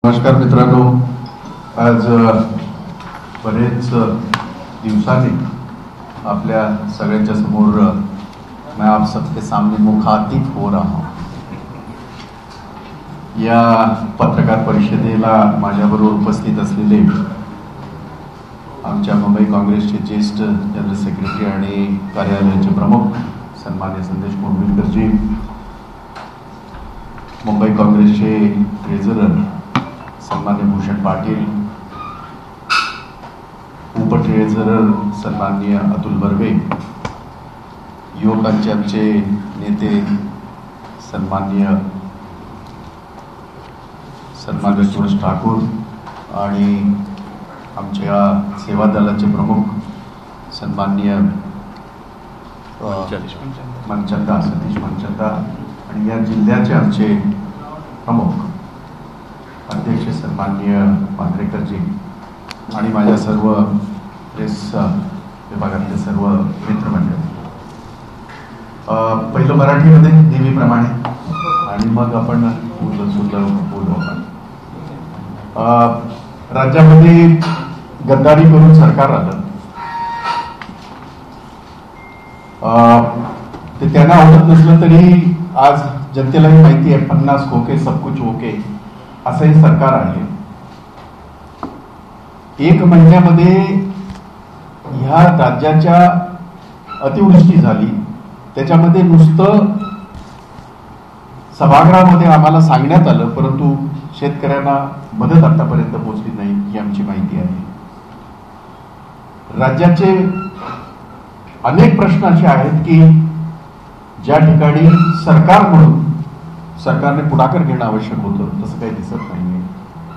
नमस्कार मित्रांनो, आज बरेच दिवसांनी आपल्या सगळ्यांच्या समोर मैं आप सबके सामने मुखातिब हो रहा हूं। या पत्रकार परिषदेला माझ्याबरोबर उपस्थित असलेले आमच्या मुंबई काँग्रेसचे ज्येष्ठ जनरल सेक्रेटरी आणि कार्यालयाचे प्रमुख सन्मान्य संदेश मुंडविलकरजी, मुंबई काँग्रेसचे ट्रेझरर सन्मान्य भूषण पाटील, उप ट्रेझरर सन्मान्य अतुल बर्वे, युवकांचे आमचे नेते सन्मान्य सुरेश ठाकूर आणि आमच्या सेवा दलाचे प्रमुख सन्मान्य सतीश मनचंदा आणि या जिल्ह्याचे आमचे प्रमुख अध्यक्ष सन्मान्य मांजरेकरजी आणि माझ्या सर्व प्रेस विभागातले सर्व मित्रमंडळी, पहिलं मराठीमध्ये नेहमीप्रमाणे आणि मग आपण बोलू आपण। राज्यामध्ये गद्दारी करून सरकार आलं, ते त्यांना आवडत नसलं तरी आज जनतेलाही माहिती आहे 50 खोके सब कुछ ओके असं हे सरकार आहे। 1 महिन्यामध्ये ह्या राज्याच्या अतिवृष्टी झाली, त्याच्यामध्ये नुसतं सभागृहामध्ये आम्हाला सांगण्यात आलं, परंतु शेतकऱ्यांना मदत आतापर्यंत पोहोचली नाही ही आमची माहिती आहे। राज्याचे अनेक प्रश्न असे आहेत की ज्या ठिकाणी सरकार म्हणून सरकारने पुढाकार घेणं आवश्यक होतं तसं काही दिसत नाहीये,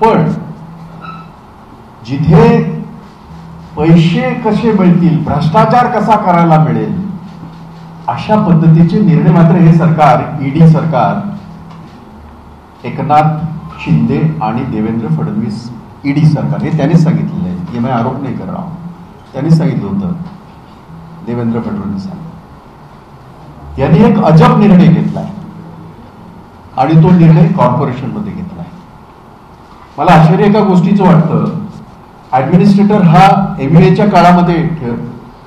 पण जिथे पैसे कसे मिळतील, भ्रष्टाचार कसा करायला मिळेल अशा पद्धतीचे निर्णय मात्र हे सरकार, ईडी सरकार, एकनाथ शिंदे आणि देवेंद्र फडणवीस ईडी सरकार, हे त्यांनीच सांगितलेलं आहे, हे मी आरोप नाही कर रहा हूं, त्यांनीच सांगितलं होतं देवेंद्र फडणवीस यांनी एक अजब निर्णय घेतलाय आणि तो निर्णय कॉर्पोरेशन मध्ये घेतलाय। मला आश्चर्य एका गोष्टीचं वाटतं, ऍडमिनिस्ट्रेटर हा एमएच्या काळामध्ये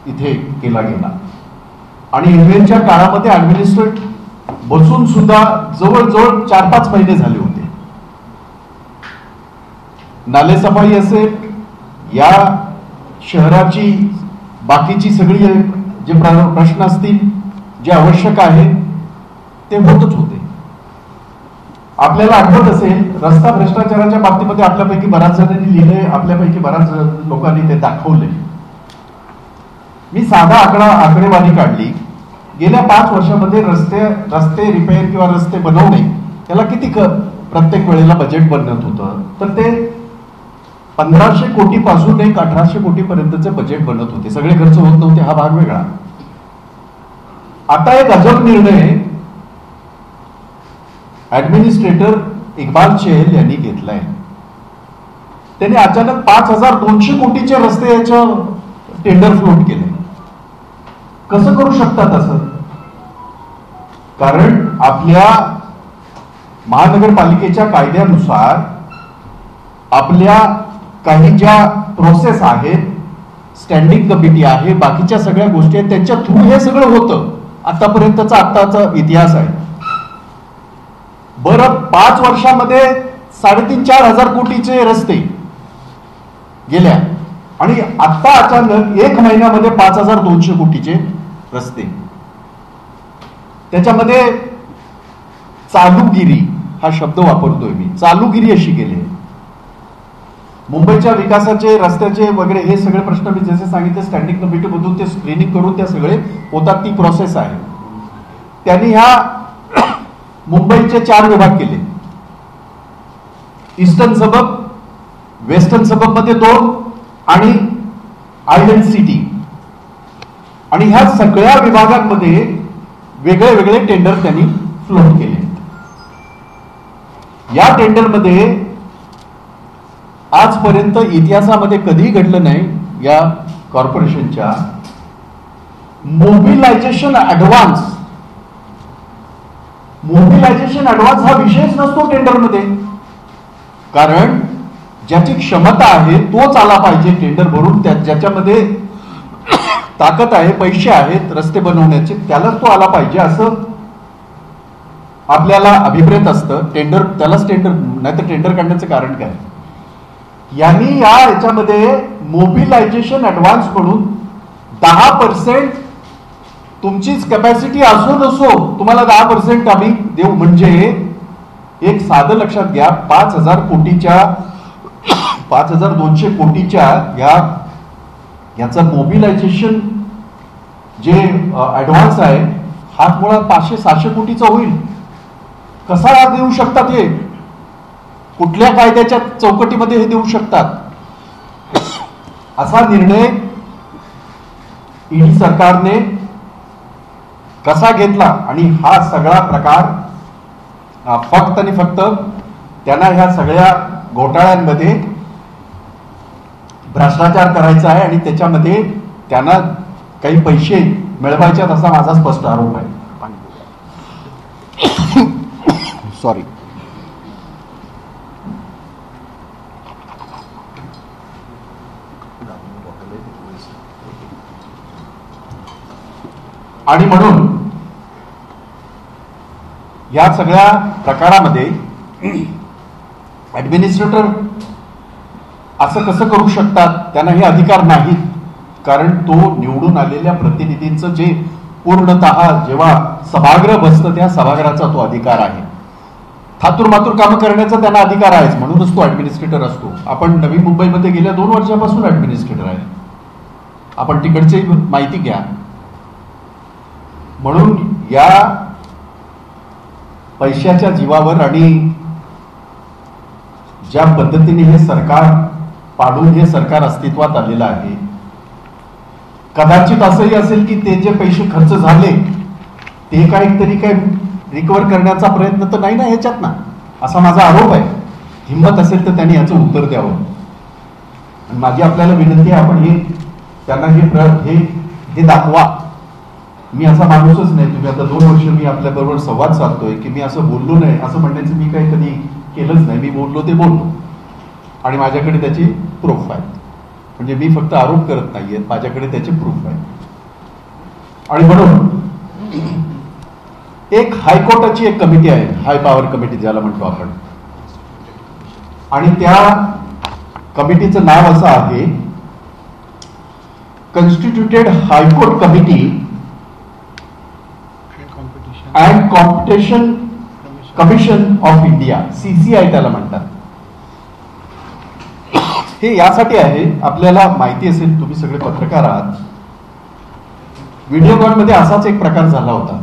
इथे केला गेला आणि एमएच्या काळामध्ये ऍडमिनिस्ट्रेटर बसून सुद्धा जवळजवळ 4-5 महिने झाले होते। नालेसफाई असेल, या शहराची बाकीची सगळी जे प्रश्न असतील जे आवश्यक आहे ते होतच होते। आपल्याला आठवत असेल, रस्ता भ्रष्टाचाराच्या बाबतीमध्ये आपल्यापैकी बऱ्याच जणांनी लिहिले, आपल्यापैकी बऱ्याच लोकांनी ते दाखवले। मी साधा आकडेवारी काढली, गेल्या 5 वर्षामध्ये रस्ते रिपेअर किंवा रस्ते बनवणे त्याला किती प्रत्येक वेळेला बजेट बनत होतं, तर ते 1500 कोटी पासून 1800 कोटी पर्यंतचे बजेट बनत होते, सगळे खर्च होत नव्हते, हा भाग वेगळा। आता एक अजब निर्णय ऍडमिनिस्ट्रेटर इक्बाल चहल यांनी घेतलाय। त्यांनी अचानक 5200 कोटीचे रस्ते याचं टेंडर फ्लोट केले। कसं करू शकतात असं? कारण आपल्या महानगरपालिकेच्या कायद्यानुसार आपल्या काही ज्या प्रोसेस आहेत, स्टँडिंग कमिटी आहे, बाकीच्या सगळ्या गोष्टी आहेत, त्यांच्या थ्रू हे सगळं होतं। आतापर्यंतचा आत्ताचा इतिहास आहे। बरं, 5 वर्षामध्ये 3,500-4 हजार कोटीचे रस्ते गेल्या आणि आता अचानक 1 महिन्यामध्ये 5200 कोटीचे रस्ते। त्याच्यामध्ये चालूगिरी हा शब्द वापरतोय मी, चालूगिरी अशी केली। मुंबईच्या विकासाचे, रस्त्याचे वगैरे हे सगळे प्रश्न मी जसे सांगितले, स्टँडिंग कमिटी मधून ते स्क्रीनिंग करून त्या सगळे होतात, ती प्रोसेस आहे। त्यांनी ह्या मुंबईचे 4 विभाग केले, ईस्टर्न सबब, वेस्टर्न सबब मध्ये 2 आणि आयलंड सिटी, आणि ह्या सगळ्या विभागांमध्ये वेगळे वेगळे टेंडर त्यांनी फ्लोट केले। या टेंडरमध्ये आजपर्यंत इतिहासामध्ये कधीही घडलं नाही, या कॉर्पोरेशनच्या मोबिलायझेशन ऍडव्हान्स हा विषयच नसतो टेंडरमध्ये। कारण ज्याची क्षमता आहे तोच आला पाहिजे टेंडर भरून, ज्याच्यामध्ये ताकद आहे, पैसे आहेत रस्ते बनवण्याचे, त्यालाच तो आला पाहिजे असं आपल्याला अभिप्रेत असतं. टेंडर त्यालाच टेंडर, नाही तर टेंडर काढण्याचं कारण काय? यांनी याच्यामध्ये मोबिलायझेशन ऍडव्हान्स म्हणून 10% तुमचीच कॅपॅसिटी असो नसो तुम्हाला 10% आम्ही देऊ. म्हणजे एक साधं लक्षात घ्या, 5,200 कोटीच्या याचं मोबिलायझेशन जे ऍडव्हान्स आहे हा मुळात 500-600 कोटीचा होईल. कसा देऊ शकतात? हे कुठल्या कायद्याच्या चौकटीमध्ये हे देऊ शकतात? असा निर्णय ईडी सरकारने कसा घेतला? आणि हा सगळा प्रकार फक्त आणि फक्त त्यांना ह्या सगळ्या घोटाळ्यांमध्ये भ्रष्टाचार करायचा आहे आणि त्याच्यामध्ये त्यांना काही पैसे मिळवायचे, असा माझा स्पष्ट आरोप आहे. सॉरी. आणि म्हणून या सगळ्या प्रकारामध्ये ऍडमिनिस्ट्रेटर असं कसं करू शकतात? त्यांना हे अधिकार नाहीत, कारण तो निवडून आलेल्या प्रतिनिधींचं जे पूर्णतः जेव्हा सभागृह बसतं त्या सभागृहाचा तो अधिकार आहे. थातूर मातूर कामं करण्याचा त्यांना अधिकार आहेच, म्हणूनच तो ऍडमिनिस्ट्रेटर असतो. आपण नवी मुंबईमध्ये गेल्या 2 वर्षापासून ऍडमिनिस्ट्रेटर आहे. आपण तिकडची माहिती घ्या. म्हणून या पैशाच्या जीवावर आणि ज्या पद्धतीने हे सरकार पाडून हे सरकार अस्तित्वात आलेलं आहे, कदाचित असंही असेल की ते जे पैसे खर्च झाले ते काहीतरी रिकव्हर करण्याचा प्रयत्न तर नाही ना ह्याच्यात ना, असा माझा आरोप आहे. हिंमत असेल तर त्यांनी याचं उत्तर द्यावं. आणि माझी आपल्याला विनंती आहे, आपण हे त्यांना हे दाखवा. मी असा माणूसच नाही, तुम्ही आता 2 वर्ष मी आपल्या बरोबर संवाद साधतोय की मी असं बोललो नाही असं म्हणण्याचं मी काही कधी केलंच नाही. मी बोललो ते बोललो आणि माझ्याकडे त्याची प्रूफ आहे. म्हणजे मी फक्त आरोप करत नाहीये, माझ्याकडे त्याचे प्रूफ आहे. आणि म्हणून एक हायकोर्टाची एक कमिटी आहे, हाय पॉवर कमिटी ज्याला म्हणतो आपण, आणि त्या कमिटीचं नाव असं आहे constituted high court committee and competition commission of India, CCI त्याला म्हणतात. हे यासाठी आहे, आपल्याला माहिती असेल, तुम्ही सगळे पत्रकार आहात, व्हिडिओकॉनमध्ये असाच एक प्रकार झाला होता.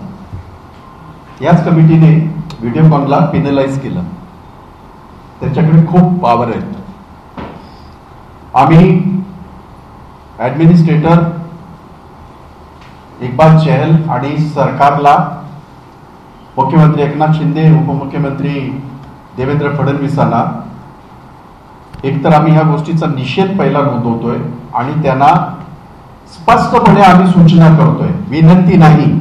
याच कमिटीने व्हिडिओकॉनला पेनलाइज केलं. त्याच्याकडे खूप पॉवर आहे. आम्ही ऍडमिनिस्ट्रेटर इक्बाल चहल आणि सरकारला, मुख्यमंत्री एकनाथ शिंदे, उपमुख्यमंत्री देवेंद्र फडणवीसांना एकतर आम्ही ह्या गोष्टीचा निषेध पहिला नोंदवतोय आणि त्यांना स्पष्टपणे आम्ही सूचना करतोय, विनंती नाही,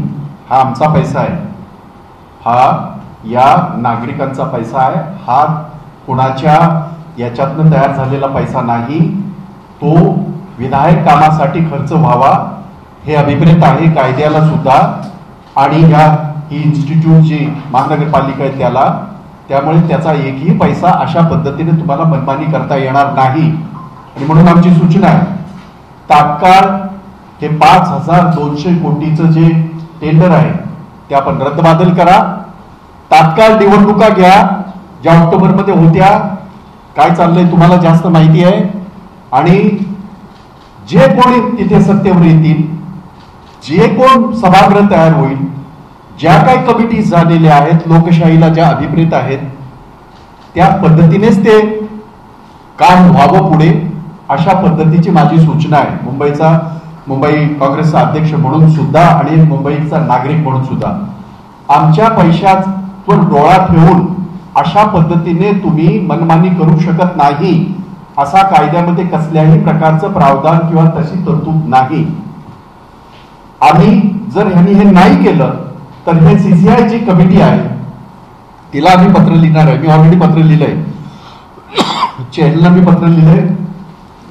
हा आमचा पैसा आहे, हा या नागरिकांचा पैसा आहे, हा कुणाच्या याच्यातनं तयार झालेला पैसा नाही, तो विधायक कामासाठी खर्च व्हावा हे अभिप्रेत आहे कायद्याला सुद्धा आणि ही इन्स्टिट्यूट जी महानगरपालिका आहे त्याला. त्यामुळे त्याचा एकही पैसा अशा पद्धतीने तुम्हाला मनमानी करता येणार नाही. आणि म्हणून आमची सूचना आहे, तात्काळ हे 5,200 कोटीचं जे टेंडर आहे ते आपण रद्दबादल करा. तात्काळ निवडणुका घ्या ज्या ऑक्टोबरमध्ये होत्या. काय चाललंय तुम्हाला जास्त माहिती आहे. आणि जे कोणी तिथे सत्तेवर येतील, जे कोण सभागृह तयार होईल, ज्या काही कमिटीज झालेल्या आहेत, लोकशाहीला ज्या अभिप्रेत आहेत, त्या पद्धतीनेच ते काम व्हावं पुढे, अशा पद्धतीची माझी सूचना आहे. मुंबई काँग्रेसचा अध्यक्ष म्हणून सुद्धा आणि मुंबईचा नागरिक म्हणून सुद्धा आमच्या पैशावर डोळा ठेवून अशा पद्धतीने तुम्ही मनमानी करू शकत नाही. असा कायद्यामध्ये कसल्याही प्रकारचं प्रावधान किंवा तशी तरतूद नाही. आम्ही जर ह्यांनी हे नाही केलं तर हे CCI जी कमिटी आहे तिला आम्ही पत्र लिहिणार आहे. मी ऑलरेडी पत्र लिहिलंय. चेहलला मी पत्र लिहिलंय,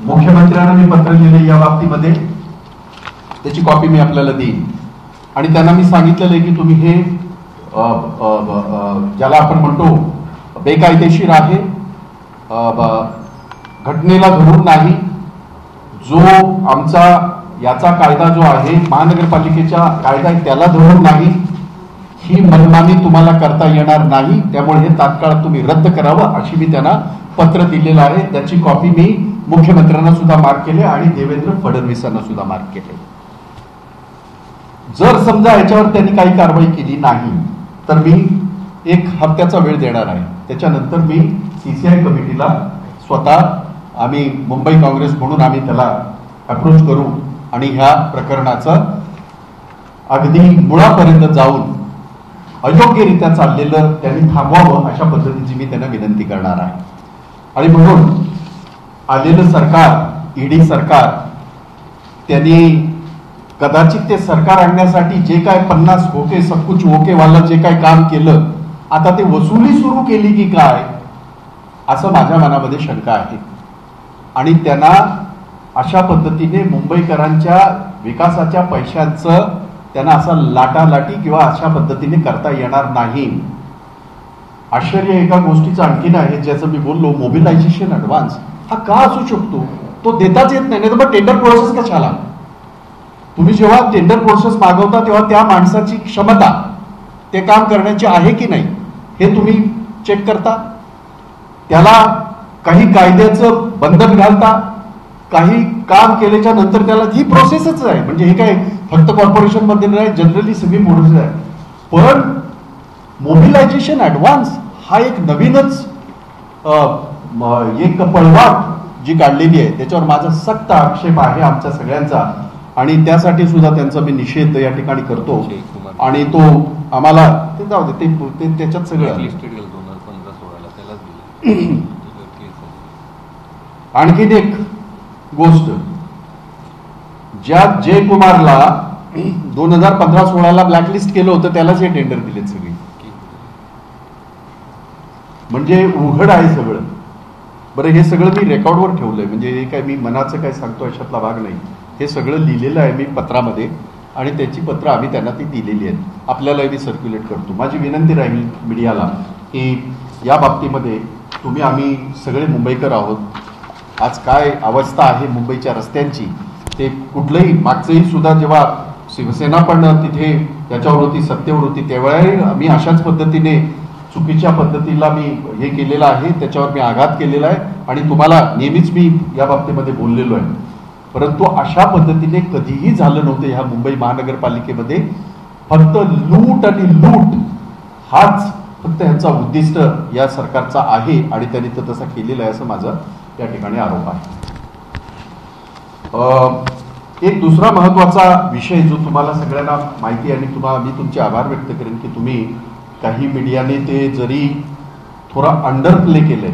मुख्यमंत्र्यांना मी पत्र लिहिलंय या बाबतीमध्ये, त्याची कॉपी मी आपल्याला देईन. आणि त्यांना मी सांगितलेलं आहे की तुम्ही हे ज्याला आपण म्हणतो बेकायदेशीर आहे, घटनेला धरून नाही, जो आमचा याचा कायदा जो आहे महानगरपालिकेचा कायदा आहे त्याला धरून नाही, ही मनमानी तुम्हाला करता येणार नाही, त्यामुळे हे तात्काळ तुम्ही रद्द करावं अशी मी त्यांना पत्र दिलेलं आहे. त्याची कॉपी मी मुख्यमंत्र्यांना सुद्धा मार्क केले आणि देवेंद्र फडणवीसांना सुद्धा मार्क केले. जर समजा याच्यावर त्यांनी काही कारवाई केली नाही तर मी 1 हप्त्याचा वेळ देणार आहे. त्याच्यानंतर मी सीसीआय कमिटीला स्वतः आम्ही मुंबई काँग्रेस म्हणून आम्ही त्याला अप्रोच करू आणि ह्या प्रकरणाचं अगदी मुळापर्यंत जाऊन अयोग्यरित्या चाललेलं त्यांनी थांबवावं अशा पद्धतीची मी त्यांना विनंती करणार आहे. आणि म्हणून आलेलं सरकार, ईडी सरकार, त्यांनी कदाचित ते सरकार आणण्यासाठी जे काय 50 ओके सबकुच ओके वाला जे काय काम केलं, आता ते वसुली सुरू केली की काय असं माझ्या मनामध्ये शंका आहे. आणि त्यांना अशा पद्धतीने मुंबईकरांच्या विकासाच्या पैशांचं त्यांना असं लाटालाटी किंवा अशा पद्धतीने करता येणार नाही. आश्चर्य एका गोष्टीचं आणखीन आहे, ज्याचं मी बोललो, मोबिलायझेशन ऍडव्हान्स हा का असू शकतो? तो देताच येत नाही, तर मग टेंडर प्रोसेस कशाला? तुम्ही जेव्हा टेंडर प्रोसेस मागवता तेव्हा त्या माणसाची क्षमता ते काम करण्याची आहे की नाही हे तुम्ही चेक करता. त्याला काही कायद्याचं बंधन घालता, काही काम केल्याच्या नंतर त्याला ही प्रोसेसच आहे. म्हणजे हे काय फक्त कॉर्पोरेशन मध्ये नाही, जनरली सगळी प्रोसेस आहे. पण मोबिलायझेशन ऍडव्हान्स हा एक नवीनच एक पळवाट जी काढलेली आहे, त्याच्यावर माझा सक्त आक्षेप आहे आमच्या सगळ्यांचा. आणि त्यासाठी सुद्धा त्यांचा मी निषेध या ठिकाणी करतो. आणि तो आम्हाला ते जाऊ दे, ते त्याच्यात सगळं आणखीन एक गोष्ट, ज्या जयकुमारला 2015-16 ब्लॅकलिस्ट केलं होतं त्यालाच हे टेंडर दिलेत सगळी. म्हणजे उघड आहे सगळं. बरं, हे सगळं मी रेकॉर्डवर ठेवलंय, म्हणजे हे काय मी मनाचं काय सांगतो अशातला भाग नाही. हे सगळं लिहिलेलं आहे मी पत्रामध्ये आणि त्याची पत्र आम्ही त्यांना ती दिलेली आहेत. आपल्याला मी सर्क्युलेट करतो. माझी विनंती राहील मीडियाला की या बाबतीमध्ये तुम्ही आम्ही सगळे मुंबईकर आहोत. आज काय अवस्था आहे मुंबईच्या रस्त्यांची ते कुठलंही मागचंही सुद्धा जेव्हा शिवसेना पण तिथे त्याच्यावर होती, सत्तेवर होती, तेव्हाही आम्ही अशाच पद्धतीने चुकीच्या पद्धतीला मी हे केलेलं आहे, त्याच्यावर मी आघात केलेला आहे आणि तुम्हाला नेहमीच मी या बाबतीमध्ये बोललेलो आहे. परंतु अशा पद्धतीने कधीही झालं नव्हतं ह्या मुंबई महानगरपालिकेमध्ये. फक्त लूट आणि लूट हाच फक्त ह्यांचा उद्दिष्ट या सरकारचा आहे आणि त्यांनी तर तसा केलेला आहे असं माझा या ठिकाणी आरोप आहे. एक दुसरा महत्वाचा विषय जो तुम्हाला सगळ्यांना माहिती आहे आणि मी तुमचे आभार व्यक्त करेन की तुम्ही काही मीडियाने ते जरी थोडा अंडर प्ले केले.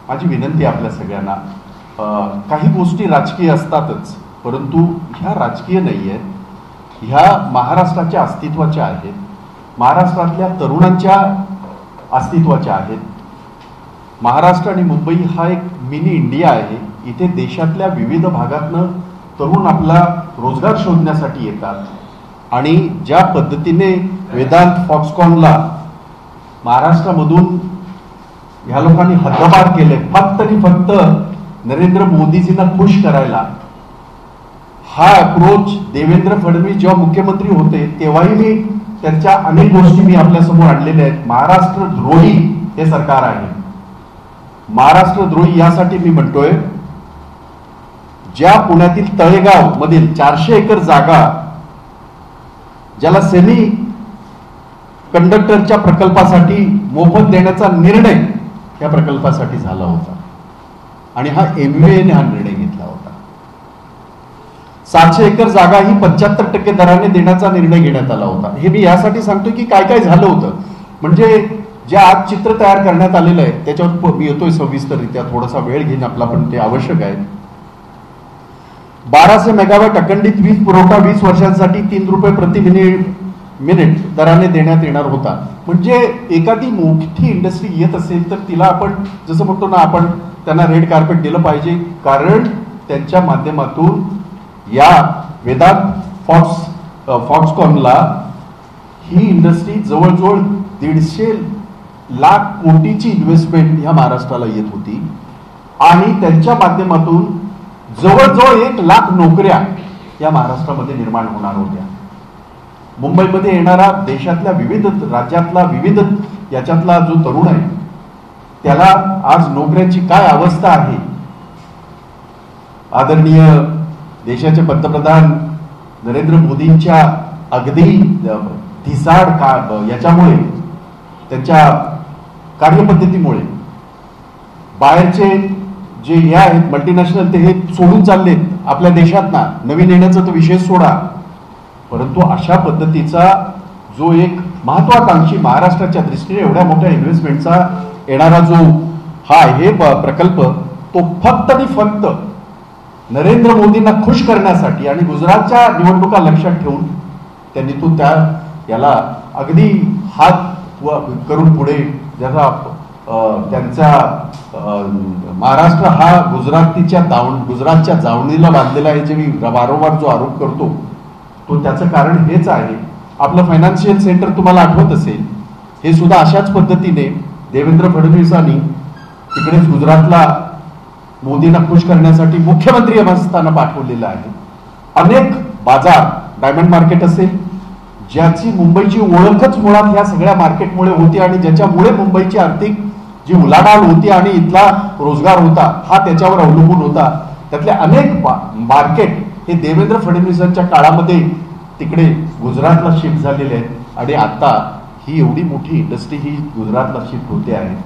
माझी विनंती आपल्या सगळ्यांना, काही गोष्टी राजकीय असतातच, परंतु ह्या राजकीय नाही आहेत, ह्या महाराष्ट्राच्या अस्तित्वाच्या आहेत, महाराष्ट्रातल्या तरुणांच्या अस्तित्वाच्या आहेत. महाराष्ट्र आणि मुंबई हा एक मिनी इंडिया आहे. इथे देशातल्या विविध भागातनं तरुण आपला रोजगार शोधण्यासाठी येतात आणि ज्या पद्धतीने वेदांत फॉक्सकॉनला महाराष्ट्रामधून ह्या लोकांनी हद्दपार केले फक्त आणि फक्त नरेंद्र मोदीजींना खुश करायला, हा अप्रोच देवेंद्र फडणवीस जेव्हा मुख्यमंत्री होते तेव्हाही मी त्यांच्या अनेक गोष्टी मी आपल्यासमोर आणलेल्या आहेत. महाराष्ट्र द्रोही हे सरकार आहे. महाराष्ट्र द्रोही यासाठी मी म्हणतोय, ज्या पुण्यातील तळेगाव मधील 400 एकर जागा ज्याला सेमी कंडक्टरच्या प्रकल्पासाठी मोफत देण्याचा निर्णय या प्रकल्पासाठी झाला होता आणि हा एमव्हीएने हा निर्णय घेतला होता. 700 एकर जागा ही 75% दराने देण्याचा निर्णय घेण्यात आला होता. हे मी यासाठी सांगतोय की काय काय झालं होतं. म्हणजे जे आज चित्र तयार करण्यात आलेलं आहे त्याच्यावर मी येतोय सविस्तररित्या, थोडासा वेळ घेईन आपला, पण ते आवश्यक आहे. 1200 मेगावॅट अखंडित वीज पुरवठा 20 वर्षांसाठी 3 रुपये प्रति मिनिट दराने देण्यात येणार होता. म्हणजे एखादी मोठी इंडस्ट्री येत असेल तर तिला आपण जसं म्हणतो ना, आपण त्यांना रेड कार्पेट दिलं पाहिजे, कारण त्यांच्या माध्यमातून या वेदांत फॉक्सकॉनला ही इंडस्ट्री जवळजवळ 150 लाख कोटीची इन्व्हेस्टमेंट ह्या महाराष्ट्राला येत होती आणि त्यांच्या माध्यमातून जवळजवळ 1 लाख नोकऱ्या या महाराष्ट्रामध्ये निर्माण होणार होत्या. मुंबईमध्ये येणारा देशातल्या विविध राज्यातला विविध याच्यातला जो तरुण आहे त्याला आज नोकऱ्यांची काय अवस्था आहे. आदरणीय देशाचे पंतप्रधान नरेंद्र मोदींच्या अगदी धिसाड याच्यामुळे त्यांच्या कार्यपद्धतीमुळे बाहेरचे जे हे आहेत मल्टीनॅशनल ते हे सोडून चाललेत आपल्या देशातना. नवीन येण्याचा तो विषय सोडा, परंतु अशा पद्धतीचा जो एक महत्वाकांक्षी महाराष्ट्राच्या दृष्टीने एवढ्या मोठ्या इन्व्हेस्टमेंटचा येणारा जो हा आहे प्रकल्प, तो फक्त आणि फक्त नरेंद्र मोदींना खुश करण्यासाठी आणि गुजरातच्या निवडणुका लक्षात ठेवून त्यांनी तो याला अगदी हात करून पुढे ज्याचा त्यांचा महाराष्ट्र हा गुजरातच्या जावणीला बांधलेला आहे जे मी वारंवार जो आरोप करतो तो त्याचं कारण हेच आहे. आपलं फायनान्शियल सेंटर तुम्हाला आठवत असेल, हे सुद्धा अशाच पद्धतीने देवेंद्र फडणवीसांनी तिकडेच गुजरातला मोदींना खुश करण्यासाठी मुख्यमंत्री असताना पाठवलेलं आहे. अनेक बाजार, डायमंड मार्केट असेल, ज्याची मुंबईची ओळखच मुळात ह्या सगळ्या मार्केटमुळे होती आणि ज्याच्यामुळे मुंबईची आर्थिक जी उलाढाल होती आणि इथला रोजगार होता हा त्याच्यावर अवलंबून होता. त्यातले अनेक मार्केट हे देवेंद्र फडणवीसांच्या काळामध्ये तिकडे गुजरातला शिफ्ट झालेले आहेत आणि आता ही एवढी मोठी इंडस्ट्री ही गुजरातला शिफ्ट होते आहे.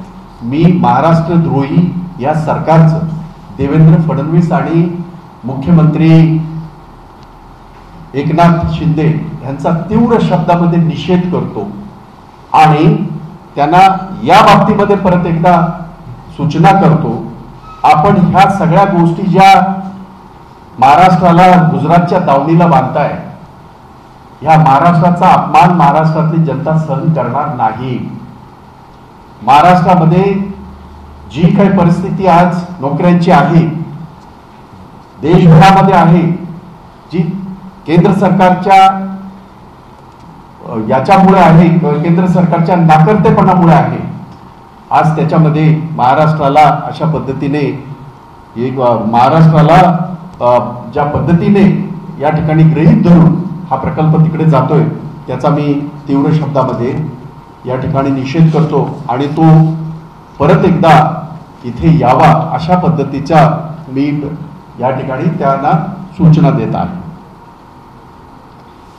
मी महाराष्ट्र द्रोही या सरकारचं देवेंद्र फडणवीस आणि मुख्यमंत्री एकनाथ शिंदे यांचा तीव्र शब्दामध्ये निषेध करतो आणि त्यांना या बाबतीमध्ये परत एकदा सूचना करतो. आपण ह्या सगळ्या गोष्टी ज्या महाराष्ट्राला गुजरातच्या दावणीला बांधताय, ह्या महाराष्ट्राचा अपमान महाराष्ट्रातली जनता सहन करणार नाही. महाराष्ट्रामध्ये जी काही परिस्थिती आज नोकऱ्यांची आहे, देशभरामध्ये आहे, जी केंद्र सरकारच्या याच्यामुळे आहे, केंद्र सरकारच्या नाकर्तेपणामुळे आहे, आज त्याच्यामध्ये महाराष्ट्राला अशा पद्धतीने महाराष्ट्राला ज्या पद्धतीने या ठिकाणी गृहीत धरून हा प्रकल्प तिकडे जातोय त्याचा मी तीव्र शब्दामध्ये या ठिकाणी निषेध करतो आणि तो परत एकदा इथे यावा अशा पद्धतीच्या मी या ठिकाणी त्यांना सूचना देत आहे.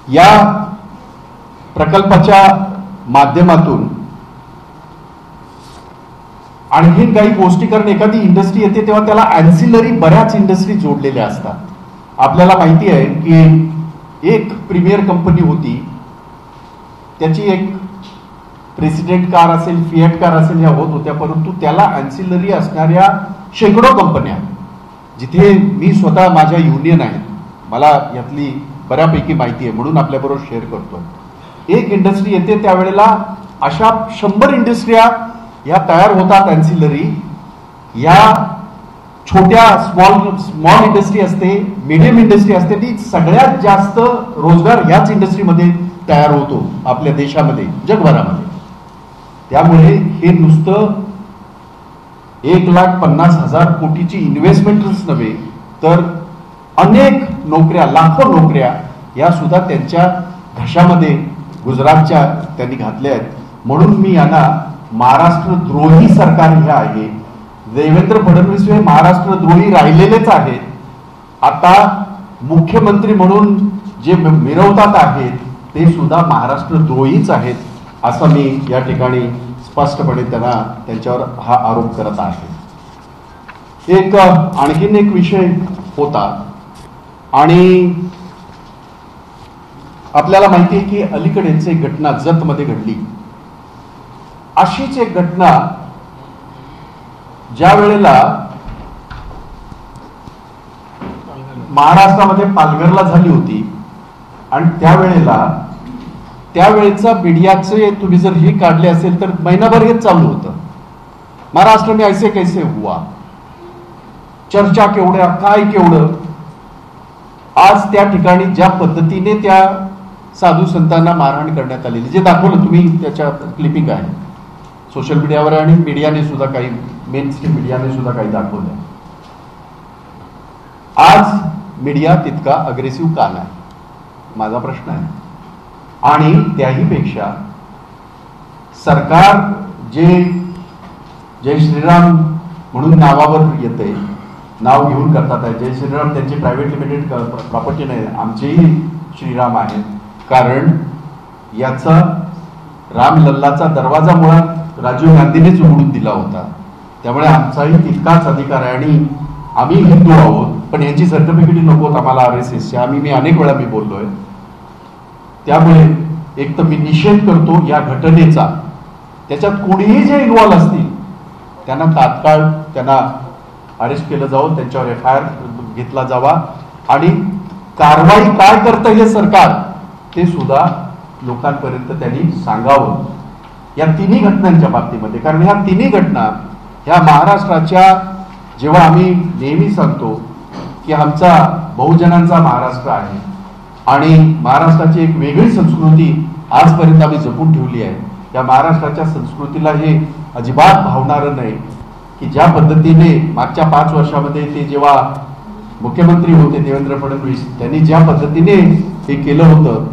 या प्रकल्पाच्या माध्यमातून आणखी काही गोष्टी, कारण एखादी इंडस्ट्री येते तेव्हा त्याला ॲन्सिलरी बऱ्याच इंडस्ट्री जोडलेल्या असतात. आपल्याला माहिती आहे की एक प्रीमियर कंपनी होती, त्याची एक प्रेसिडेंट कार असेल, फिएट कार असेल ह्या होत होत्या, परंतु त्याला ॲन्सिलरी असणाऱ्या शेकडो कंपन्या, जिथे मी स्वतः माझ्या युनियन आहेत, मला यातली बऱ्यापैकी माहिती आहे म्हणून आपल्याबरोबर शेअर करतो. एक इंडस्ट्री येते त्यावेळेला अशा 100 इंडस्ट्रिया या तयार होतात ॲन्सिलरी. या छोट्या स्मॉल इंडस्ट्री असते, मीडियम इंडस्ट्री असते, ती सगळ्यात जास्त रोजगार ह्याच इंडस्ट्रीमध्ये तयार होतो आपल्या देशामध्ये, जगभरामध्ये. त्यामुळे हे नुसतं 1,50,000 कोटीची इन्व्हेस्टमेंटच नव्हे तर अनेक नोकऱ्या, लाखो नोकऱ्या या सुद्धा त्यांच्या घशामध्ये गुजरातच्या त्यांनी घातल्या आहेत. म्हणून मी यांना महाराष्ट्र द्रोही सरकार हे आहे. देवेंद्र फडणवीस हे महाराष्ट्र द्रोही राहिलेलेच आहेत. आता मुख्यमंत्री म्हणून जे मिरवतात आहेत ते सुद्धा महाराष्ट्र द्रोहीच आहेत असं मी या ठिकाणी स्पष्टपणे त्यांच्यावर हा आरोप करत आहे. एक आणखीन एक विषय होता आणि आपल्याला माहिती आहे की अलीकडेच एक घटना जतमध्ये घडली. अशीच एक घटना ज्या वेळेला महाराष्ट्रामध्ये पालघरला झाली होती आणि त्यावेळेचा मीडियाचे तुम्ही जर हे काढले असेल तर महिनाभर हेच चालू होतं, महाराष्ट्र में ऐसे कैसे हुआ. चर्चा केवढ्या, काय केवढं. आज त्या ठिकाणी ज्या पद्धतीने त्या साधू संतांना मारहाण करण्यात आलेली, जे दाखवलं तुम्ही, त्याच्या क्लिपिंग आहे सोशल मीडियावर आणि मीडियाने सुद्धा, काही मेन स्ट्रीम मीडियाने सुद्धा काही दाखवलं. आज मीडिया तितका अग्रेसिव्ह का नाही, माझा प्रश्न आहे. आणि त्याही पेक्षा सरकार जे जय श्रीराम म्हणून नावावर येते, नाव घेऊन करतात आहे. जय श्रीराम त्यांची प्रायव्हेट लिमिटेड प्रॉपर्टी नाही, आमचेही श्रीराम आहे. कारण याचा रामलल्लाचा दरवाजा मुळात राजीव गांधींनीच उघडून दिला होता, त्यामुळे आमचाही तितकाच अधिकार आहे. आणि आम्ही हिंदू आहोत, पण यांची सर्टिफिकेट नकोत आम्हाला RSSची. मी अनेक वेळा बोललोय. त्यामुळे एक तर मी निषेध करतो या घटनेचा. त्याच्यात कोणीही जे इन्व्हॉल्व असतील त्यांना तात्काळ त्यांना अरेस्ट केलं जावं, त्यांच्यावर FIR घेतला जावा आणि कारवाई काय करतं हे सरकार ते सुद्धा लोकांपर्यंत त्यांनी सांगावं या तिन्ही घटनांच्या बाबतीमध्ये. कारण ह्या तिन्ही घटना ह्या महाराष्ट्राच्या, जेव्हा आम्ही नेहमी सांगतो की आमचा बहुजनांचा महाराष्ट्र आहे आणि महाराष्ट्राची एक वेगळी संस्कृती आजपर्यंत आम्ही जपून ठेवली आहे. या महाराष्ट्राच्या संस्कृतीला हे अजिबात भावणारं नाही की ज्या पद्धतीने मागच्या 5 वर्षामध्ये ते जेव्हा मुख्यमंत्री होते देवेंद्र फडणवीस, त्यांनी ज्या पद्धतीने हे केलं होतं.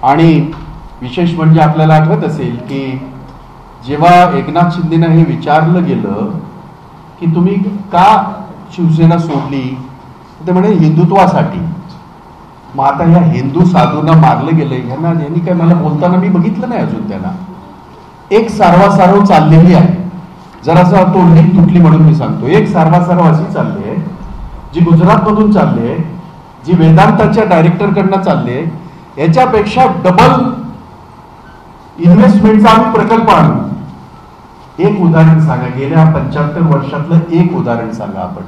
आणि विशेष म्हणजे आपल्याला आठवत असेल की जेव्हा एकनाथ शिंदेना हे विचारलं गेलं की तुम्ही का शिवसेना सोडली, ते म्हणे हिंदुत्वासाठी. मग आता ह्या हिंदू साधूंना मारलं गेलं, यांनी काय मला बोलताना मी बघितलं नाही अजून. त्यांना एक सारवासारव चाललेली आहे, जरासा तोंडी तुटली म्हणून मी सांगतो. एक सारवासारव अशी चालली आहे जी गुजरात मधून चालली आहे, जी वेदांताच्या डायरेक्टर कडनं चालली आहे. याच्यापेक्षा डबल इन्व्हेस्टमेंटचा आम्ही प्रकल्प आणू. एक उदाहरण सांगा, गेल्या 75 वर्षातलं एक उदाहरण सांगा आपण.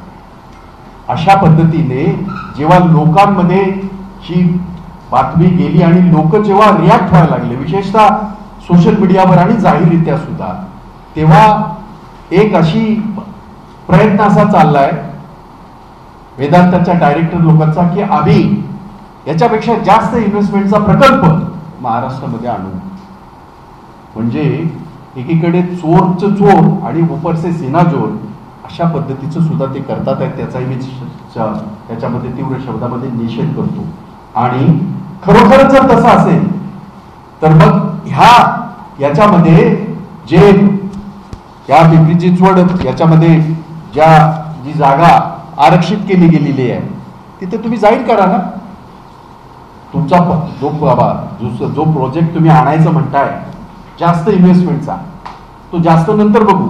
अशा पद्धतीने जेव्हा लोकांमध्ये ही बातमी गेली आणि लोक जेव्हा रिॲक्ट व्हायला लागले, विशेषतः सोशल मीडियावर आणि जाहीररित्या सुद्धा, तेव्हा एक अशी प्रयत्न असा चाललाय वेदांताच्या डायरेक्टर लोकांचा की आम्ही याच्यापेक्षा जास्त इन्व्हेस्टमेंटचा प्रकल्प महाराष्ट्रामध्ये आणू. म्हणजे एकीकडे चोरचं चोर आणि ऊपरचे सेनाजोर अशा पद्धतीचं सुद्धा ते करतात आहेत. त्याचाही मी त्याच्यामध्ये तीव्र शब्दामध्ये निषेध करतो. आणि खरोखरच जर तसं असेल तर मग याच्यामध्ये जे या पिंपरी चिंचवड याच्यामध्ये जी जागा आरक्षित केली गेलेली आहे तिथे तुम्ही जाहीर करा ना. तुमचा जो प्रोजेक्ट तुम्ही आणायचं म्हणताय जास्त इन्व्हेस्टमेंटचा, तो जास्त नंतर बघू.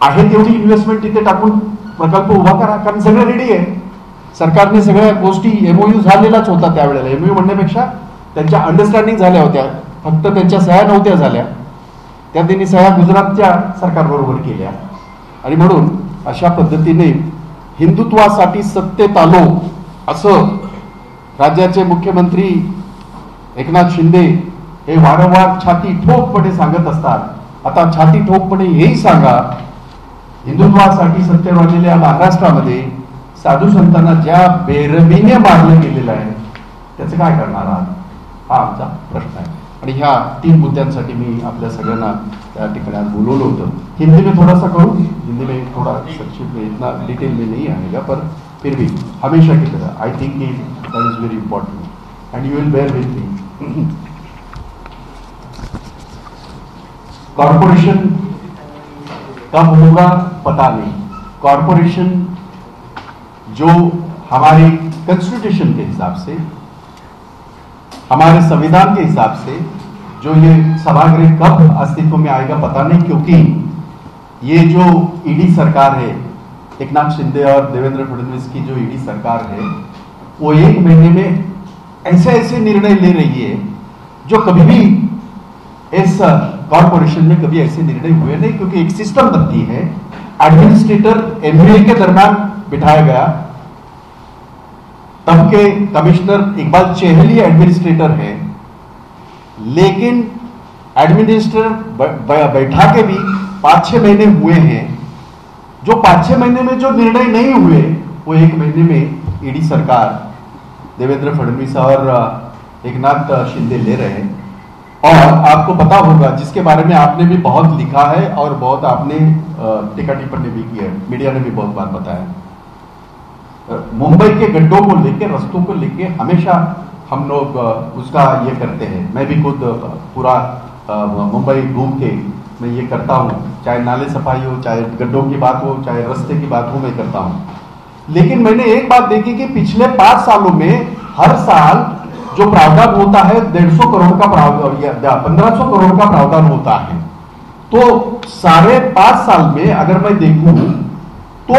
आहे तेवढी इन्व्हेस्टमेंट तिथे टाकून प्रकल्प उभा करा. कारण सगळं रेडी आहे. सरकारने सगळ्या गोष्टी MOU झालेलाच होता त्यावेळेला. MOU म्हणण्यापेक्षा त्यांच्या अंडरस्टँडिंग झाल्या होत्या, फक्त त्यांच्या सह्या नव्हत्या झाल्या. त्या त्यांनी सह्या गुजरातच्या सरकारबरोबर केल्या. आणि म्हणून अशा पद्धतीने हिंदुत्वासाठी सत्तेत आलो असं राज्याचे मुख्यमंत्री एकनाथ शिंदे हे वारंवार छाती ठोकपणे सांगत असतात. आता छाती ठोकपणे हेही सांगा, हिंदुत्वासाठी सत्तेवर आलेल्या महाराष्ट्रामध्ये साधू संतांना ज्या बेरबीने मारलं गेलेलं आहे त्याचं काय करणार आहात, हा आमचा प्रश्न आहे. आणि ह्या 3 मुद्द्यांसाठी मी आपल्या सगळ्यांना त्या ठिकाणी आज बोलवलं होतं. हिंदी में थोड़ा सा करूँ, हिंदी में थोड़ा संक्षिप्त में, इतना डिटेल में नहीं आएगा, पर फिर भी हमेशा की तरह I think that is very important and you will bear with me. Corporation कब होगा पता नहीं. कॉर्पोरेशन जो हमारे कॉन्स्टिट्यूशन के हिसाब से, हमारे संविधान के हिसाब से जो ये सभागृह कब अस्तित्व में आएगा पता नहीं. क्योंकि ये जो ईडी सरकार है, एकनाथ शिंदे और देवेंद्र फडणवीस की जो ईडी सरकार है, वो 1 महीने में ऐसे ऐसे निर्णय ले रही है जो कभी भी इस कॉर्पोरेशन में कभी ऐसे निर्णय हुए नहीं. क्योंकि एक सिस्टम बनती है, एडमिनिस्ट्रेटर MBA के दरम्यान बिठाया गया, तब के कमिश्नर इकबाल चहल एडमिनिस्ट्रेटर है, लेकिन एडमिनिस्ट्रेटर बैठा के भी 5-6 महीने हुए हैं. जो 5-6 महीने में जो निर्णय नहीं हुए वो 1 महीने में ईडी सरकार देवेंद्र फडणवीस और एकनाथ शिंदे ले रहे हैं। और आपको पता होगा, जिसके बारे में आपने भी बहुत लिखा है और बहुत आपने टीका टिप्पणी भी की है, मीडिया ने भी बहुत बार बताया, मुंबई के गड्ढों को लेके, रस्तों को लेके हमेशा हम लोग उसका ये करते हैं। मैं भी खुद पूरा मुंबई घूम के मैं ये करता हूँ, चाहे नाले सफाई हो, चाहे गड्ढों की बात हो, चाहे रास्ते की बात हो, मैं करता हूँ। लेकिन मैंने एक बात देखी कि पिछले 5 सालों में हर साल जो प्रावधान होता है 150 करोड़ का प्रावधान या 1500 करोड़ का प्रावधान होता है। तो साढ़े 5 साल में अगर मैं देखूं तो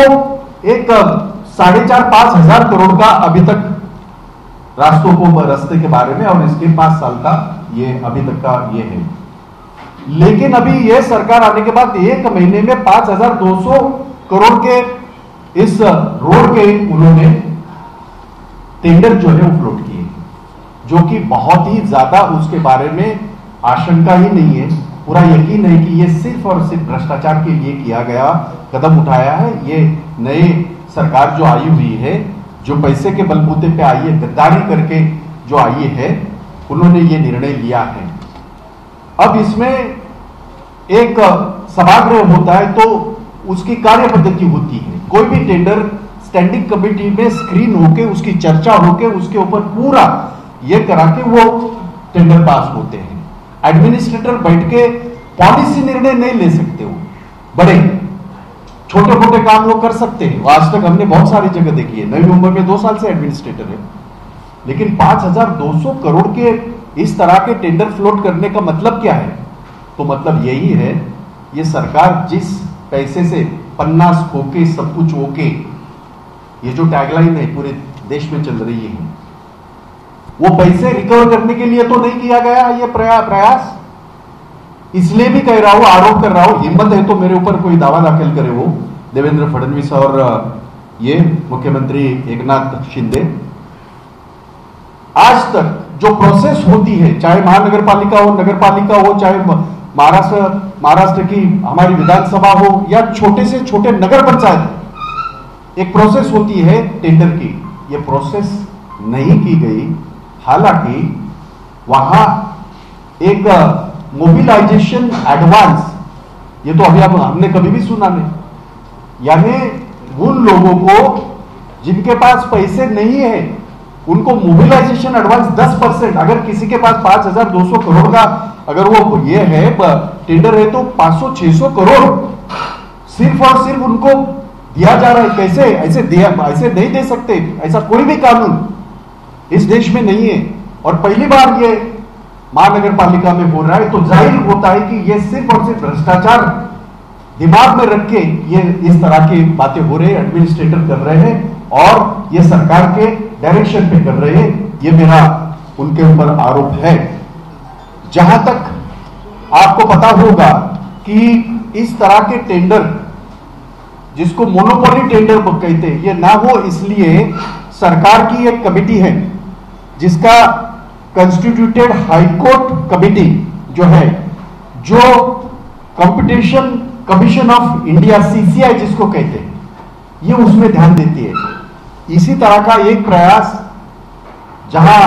एक 4,500-5 हजार करोड़ का अभी तक रास्तों को, रास्ते के बारे में, और इसके 5 साल का ये अभी तक का ये है। लेकिन अभी ये सरकार आने के बाद 1 महीने में 5,200 करोड़ के इस रोड के उन्होंने टेंडर जो है वो फ्लोट किए, जो कि बहुत ही ज्यादा, उसके बारे में आशंका ही नहीं है, पूरा यकीन है कि ये सिर्फ और सिर्फ भ्रष्टाचार के लिए किया गया कदम उठाया है। ये नए सरकार जो आई हुई है, जो पैसे के बलबूते पे आई है, गद्दारी करके जो आई है, उन्होंने ये निर्णय लिया है। अब इसमें एक सभागृह होता है तो उसकी कार्य पद्धति होती है। कोई भी टेंडर स्टैंडिंग कमेटी में स्क्रीन होके, उसकी चर्चा होके, उसके ऊपर पूरा ये करा के वो टेंडर पास होते हैं। एडमिनिस्ट्रेटर बैठ के पॉलिसी निर्णय नहीं ले सकते, वो बड़े छोटे मोटे काम वो कर सकते हैं। आज तक हमने बहुत सारी जगह देखी है। नई मुंबई में 2 साल से एडमिनिस्ट्रेटर है, लेकिन 5,200 करोड़ के इस तरह के टेंडर फ्लोट करने का मतलब क्या है? तो मतलब यही है, ये सरकार जिस पैसे से 50 होके सब कुछ होके, ये जो टैगलाइन है पूरे देश में चल रही है, वो पैसे रिकवर करने के लिए तो नहीं किया गया ये प्रयास। इसलिए भी कह रहा हूं, आरोप कर रहा हूं, हिम्मत है तो मेरे ऊपर कोई दावा दाखिल करे वो देवेंद्र फडणवीस और ये मुख्यमंत्री एकनाथ शिंदे। आज तक जो प्रोसेस होती है, चाहे महानगर पालिका हो, नगर पालिका हो, चाहे महाराष्ट्र की हमारी विधानसभा हो, या छोटे से छोटे नगर पंचायत, एक प्रोसेस होती है टेंडर की, ये प्रोसेस नहीं की गई। हालांकि वहां एक मोबिलाइजेशन एडवांस, ये तो अभी हमने कभी भी सुना नहीं। यानी उन लोगों को जिनके पास पैसे नहीं है, उनको मोबिलाइजेशन एडवांस 10%, अगर किसी के पास 5,200 करोड़ का अगर वो ये है टेंडर है, तो 500-600 करोड़ सिर्फ और सिर्फ उनको दिया जा रहा है। कैसे ऐसे नहीं दे सकते, ऐसा कोई भी कानून इस देश में नहीं है। और पहली बार ये महानगर पालिका में हो रहा है, तो जाहिर होता है कि ये सिर्फ और सिर्फ भ्रष्टाचार दिमाग में रख के ये इस तरह की बातें हो रही है, एडमिनिस्ट्रेटर कर रहे हैं और ये सरकार के डायरेक्शन पे कर रहे हैं। ये मेरा उनके ऊपर आरोप है। जहां तक आपको पता होगा कि इस तरह के टेंडर, जिसको मोनोपोली टेंडर कहते हैं, ये ना हो इसलिए सरकार की एक कमेटी है जिसका कंस्टिट्यूटेड हाईकोर्ट कमेटी जो है, जो competition commission of India CCI जिसको कहते हैं, ये उसमें ध्यान देती है। इसी तरह का एक प्रयास जहां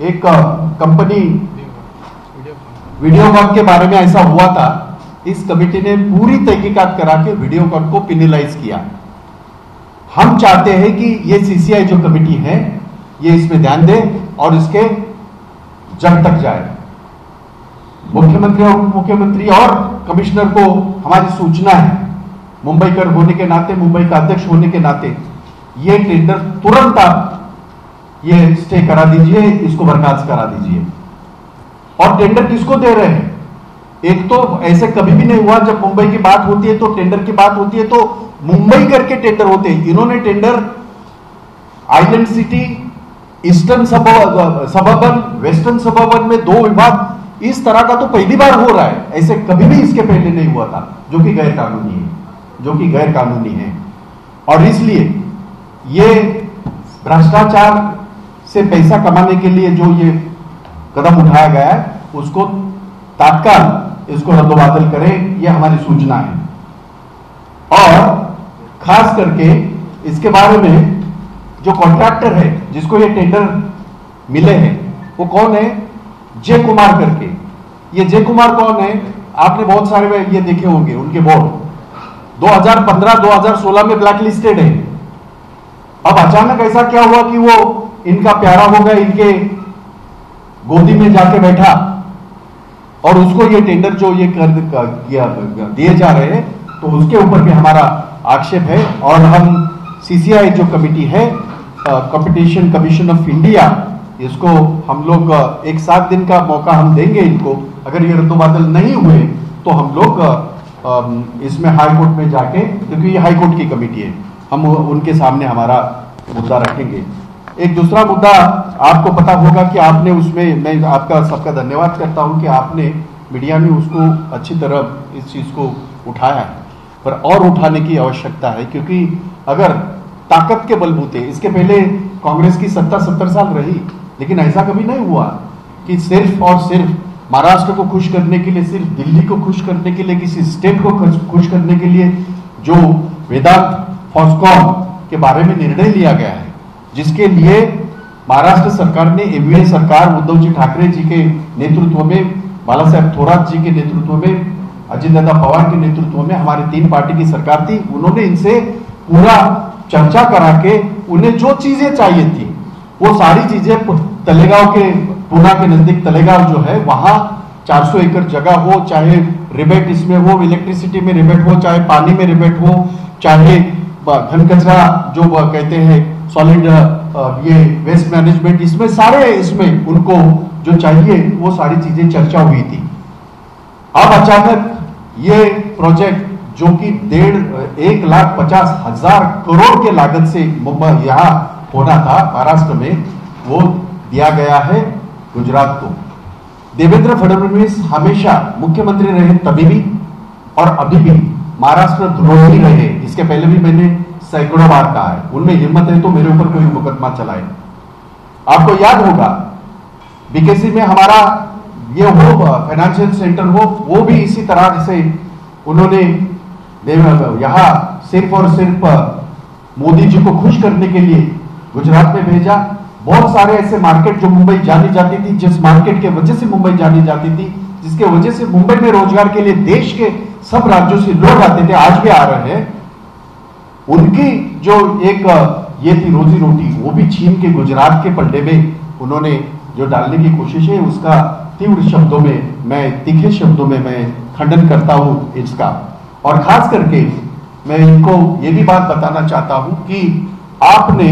एक कंपनी वीडियोकॉन के बारे में ऐसा हुआ था, इस कमेटी ने पूरी तहकीकात करा के वीडियोकॉन को पेनलाइज किया। हम चाहते हैं कि ये CCI जो कमेटी है ये इसमें ध्यान दे और इसके जड़ तक जाए। मुख्यमंत्री और उप मुख्यमंत्री और कमिश्नर को हमारी सूचना है, मुंबईकर होने के नाते, मुंबई का अध्यक्ष होने के नाते, ये टेंडर तुरंत आप ये स्टे करा दीजिए, इसको बर्खास्त करा दीजिए। और टेंडर किसको दे रहे हैं? एक तो ऐसे कभी भी नहीं हुआ, जब मुंबई की बात होती है तो टेंडर की बात होती है तो मुंबई करके टेंडर होते हैं। इन्होंने tender island city, eastern suburban, western suburban में 2 विभाग, इस तरह का तो पहली बार हो रहा है। ऐसे कभी भी इसके पहले नहीं हुआ था, जो कि गैर कानूनी है। और इसलिए ये भ्रष्टाचार से पैसा कमाने के लिए जो ये कदम उठाया गया है, उसको तात्काल इसको रद्दोबादल करें, ये हमारी सूचना है। और खास करके इसके बारे में जो कॉन्ट्रैक्टर है जिसको ये टेंडर मिले हैं वो कौन है? जय कुमार करके। ये जय कुमार कौन है? आपने बहुत सारे ये देखे होंगे, उनके बोर्ड 2015-2016 में ब्लैक लिस्टेड है। अब अचानक ऐसा क्या हुआ कि वो इनका प्यारा हो गया, इनके गोदी में जाके बैठा और उसको ये टेंडर जो ये दिए जा रहे हैं, तो उसके ऊपर भी हमारा आक्षेप है। और हम सीसीआई जो कमिटी है, कंपटीशन कमीशन ऑफ इंडिया, इसको हम लोग एक 7 दिन का मौका हम देंगे इनको। अगर ये रद्दोबादल नहीं हुए तो हम लोग इसमें हाई कोर्ट में जाके, क्योंकि ये हाई कोर्ट की कमेटी है, हम उनके सामने हमारा मुद्दा रखेंगे। एक दूसरा मुद्दा आपको पता होगा कि आपने उसमें, मैं आपका सबका धन्यवाद करता हूं कि आपने मीडिया में उसको अच्छी तरह इस चीज को उठाया है, पर और उठाने की आवश्यकता है। क्योंकि अगर ताकत के बलबूते, इसके पहले कांग्रेस की सत्ता 70 साल रही, लेकिन ऐसा कभी नहीं हुआ कि सिर्फ और सिर्फ महाराष्ट्र को खुश करने के लिए, सिर्फ दिल्ली को खुश करने के लिए, किसी स्टेट को खुश करने के लिए जो वेदांत फॉक्सकॉन के बारे में निर्णय लिया गया है, जिसके लिए महाराष्ट्र सरकार ने, एनडीए सरकार उद्धव जी ठाकरे जी के नेतृत्व में, बाला साहेब थोरात जी के नेतृत्व में, अजित दादा पवार के नेतृत्व में हमारी 3 पार्टी की सरकार थी। उन्होंने इनसे पूरा चर्चा करा के उन्हें जो चीजें चाहिए थी वो सारी चीजें, तलेगांव के, पूना के नजदीक तलेगांव जो है, वहां 400 एकड़ जगह हो, चाहे रिबेट इसमें हो, इलेक्ट्रिसिटी में रिबेट हो, चाहे पानी में रिबेट हो, चाहे घन कचरा जो कहते हैं सॉलिड ये वेस्ट मैनेजमेंट, इसमें सारे, इसमें उनको जो चाहिए वो सारी चीजें चर्चा हुई थी। अब अचानक ये प्रोजेक्ट जो कि 1,50,000 करोड़ के लागत से मुंबई यहां होना था महाराष्ट्र में, वो दिया गया है गुजरात को। देवेंद्र फडणवीस हमेशा मुख्यमंत्री रहे तभी भी और अभी भी महाराष्ट्र द्रोही रहे। इसके पहले भी मैंने सैकड़ों बार कहा है, उनमें हिम्मत है तो मेरे ऊपर कोई मुकदमा चलाए। आपको याद होगा बीकेसी में हमारा ये हो फाइनेंशियल सेंटर हो, वो भी इसी तरह से उन्होंने यहां सिर्फ और सिर्फ मोदी जी को खुश करने के लिए गुजरात में भेजा। बहुत सारे ऐसे मार्केट जो मुंबई जानी जाती थी, जिस मार्केट के वजह से मुंबई जानी जाती थी, जिसके वजह से मुंबई में रोजगार के लिए देश के सब राज्यों से लोग आते थे, आज भी आ रहे हैं, उनकी जो एक ये थी रोजी रोटी, वो भी छीन के गुजरात के पलड़े में उन्होंने जो डालने की कोशिश है, उसका तीव्र शब्दों में, मैं तीखे शब्दों में मैं खंडन करता हूं इसका। और खास करके मैं इनको ये भी बात बताना चाहता हूं कि आपने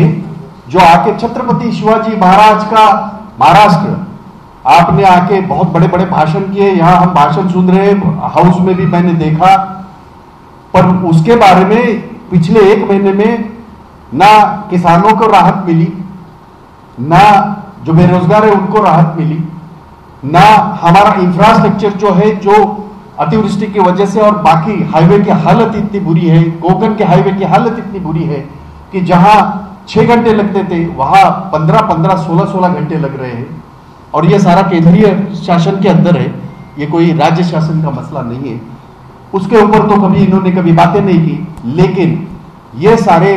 जो आके छत्रपति शिवाजी महाराज का महाराष्ट्र, आपने आके बहुत बड़े बड़े भाषण किए, यहां हम भाषण सुन रहे हैं, हाउस में भी मैंने देखा, पर उसके बारे में पिछले 1 महीने में ना किसानों को राहत मिली, ना जो बेरोजगार है उनको राहत मिली, ना हमारा इंफ्रास्ट्रक्चर जो है, जो अतिवृष्टि की वजह से और बाकी हाईवे की हालत इतनी बुरी है, कोंकण के हाईवे की हालत इतनी बुरी है कि जहां 6 घंटे लगते थे वहां 15-15, 16-16 घंटे लग रहे हैं। और ये सारा केंद्रीय शासन के अंदर है, ये कोई राज्य शासन का मसला नहीं है। उसके ऊपर तो कभी इन्होंने कभी बातें नहीं की, लेकिन ये सारे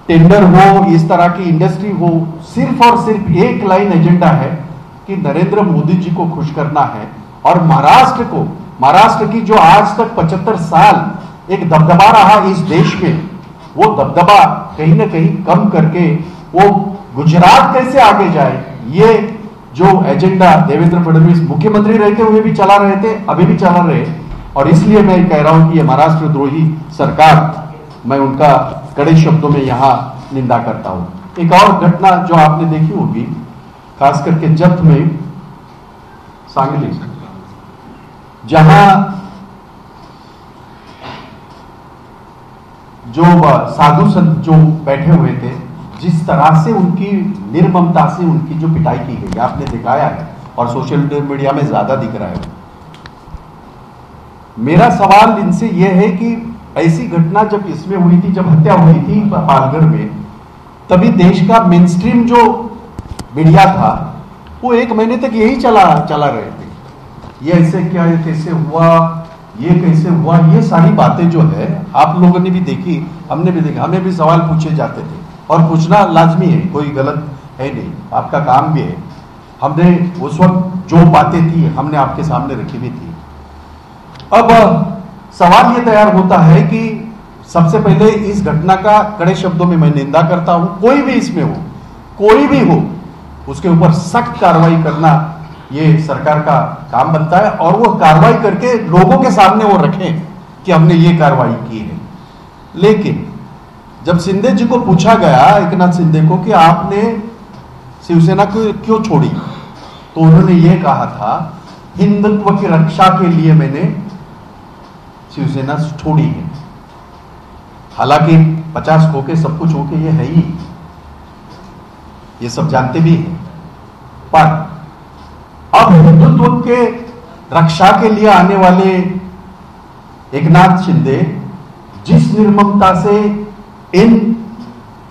टेंडर हो, इस तरह की इंडस्ट्री हो, सिर्फ और सिर्फ एक लाइन एजेंडा है कि नरेंद्र मोदी जी को खुश करना है। और महाराष्ट्र को, महाराष्ट्र की जो आज तक 75 साल एक दबदबा रहा इस देश में, वो दबदबा कहीं ना कहीं कम करके वो गुजरात कैसे आगे जाए, ये जो एजेंडा देवेंद्र फडणवीस मुख्यमंत्री रहते हुए भी चला रहे थे, अभी भी चला रहे। और इसलिए मैं कह रहा हूं कि ये महाराष्ट्र द्रोही सरकार, मैं उनका कड़े शब्दों में यहां निंदा करता हूं। एक और घटना जो आपने देखी होगी, खास करके जत में, सांगली, जहां जो साधु संत जो बैठे हुए थे, जिस तरह से उनकी निर्ममता से उनकी जो पिटाई की गई, आपने दिखाया है और सोशल मीडिया में ज्यादा दिख रहा है। मेरा सवाल इनसे यह है कि ऐसी घटना जब इसमें हुई थी, जब हत्या हुई थी पालघर में, तभी देश का मेन स्ट्रीम जो मीडिया था वो 1 महीने तक यही चला रहे थे, ये ऐसे क्या, ये कैसे हुआ, ये कैसे हुआ, ये सारी बातें जो है आप लोगों ने भी देखी, हमने भी देखा, हमें भी सवाल पूछे जाते थे और पूछना लाजमी है, कोई गलत है नहीं, आपका काम भी है। हमने उस वक्त जो बातें थी हमने आपके सामने रखी भी थी। अब सवाल ये तैयार होता है कि सबसे पहले इस घटना का कड़े शब्दों में मैं निंदा करता हूं, कोई भी इसमें हो, कोई भी हो, उसके ऊपर सख्त कार्रवाई करना ये सरकार का काम बनता है और वो कार्रवाई करके लोगों के सामने वो रखें कि हमने ये कार्रवाई की है। लेकिन जब शिंदे जी को पूछा गया, एकनाथ शिंदे को, कि आपने शिवसेना को क्यों छोड़ी, तो उन्होंने ये कहा था हिंदुत्व की रक्षा के लिए मैंने शिवसेना छोड़ी है। हालांकि 50 होके सब कुछ होके ये है ही, ये सब जानते भी हैं, पर अब हिंदुत्व के रक्षा के लिए आने वाले एकनाथ शिंदे जिस निर्ममता से इन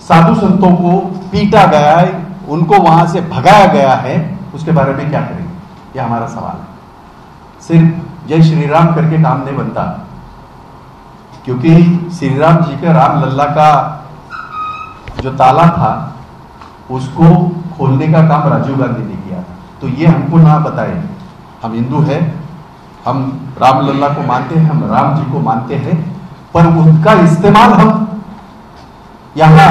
साधु संतों को पीटा गया है, उनको वहां से भगाया गया है, उसके बारे में क्या करेंगे, यह हमारा सवाल है। सिर्फ जय श्री राम करके काम नहीं बनता, क्योंकि श्री राम जी के राम लल्ला का जो ताला था उसको खोलने का काम राजीव गांधी ने किया था। तो ये हमको ना बताए, हम हिंदू हैं, हम राम लल्ला को मानते हैं, हम राम जी को मानते हैं, पर उनका इस्तेमाल हम यहां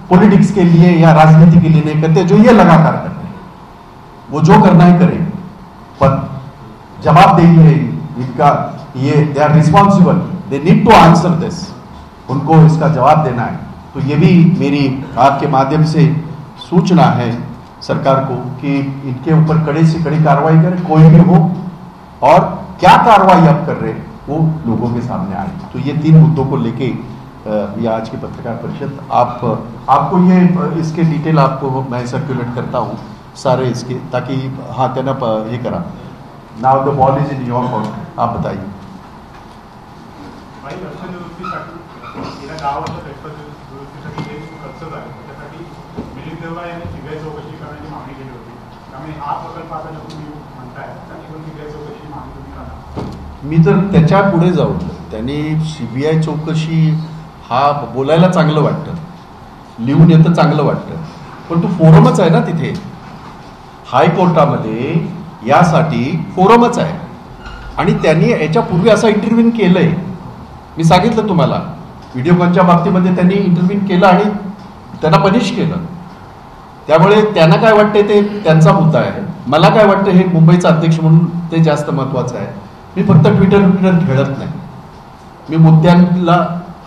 पॉलिटिक्स के लिए या राजनीति के लिए नहीं करते, जो ये लगातार करते हैं। वो जो करना ही करें, पर जवाबदेही है इनका, ये they are responsible, they need to answer this, उनको इसका जवाब देना है। तो ये भी मेरी आपके माध्यम से सूचना है सरकार को कि इनके ऊपर कड़े से कड़ी कार्रवाई करें, कोई भी हो, और क्या कार्रवाई आप कर रहे हैं वो लोगों के सामने आए। तो ये 3 मुद्दों को लेके ये आज की पत्रकार परिषद, आपको ये इसके डिटेल आपको मैं सर्कुलेट करता हूँ सारे इसके, ताकि हाँ त्यांना हे करा। Now the ball is in your court, आप बताइए। मी तर त्याच्या पुढे जाऊ, त्यांनी सीबीआय चौकशी हा बोलायला चांगलं वाटतं, लिहून येतं चांगलं वाटतं, पण तो फोरमच आहे ना तिथे, हायकोर्टामध्ये यासाठी फोरमच आहे, आणि त्यांनी याच्यापूर्वी असं इंटरव्ह्यू केलंय, मी सांगितलं तुम्हाला, व्हिडिओकॉनच्या बाबतीमध्ये त्यांनी इंटरव्ह्यू केलं आणि त्यांना पनिश केलं। त्यामुळे त्यांना काय वाटते ते त्यांचा मुद्दा आहे, मला काय वाटतं हे मुंबईचा अध्यक्ष म्हणून ते जास्त महत्वाचं आहे। मी फक्त ट्विटर खेळत नाही, मी मुद्द्यांना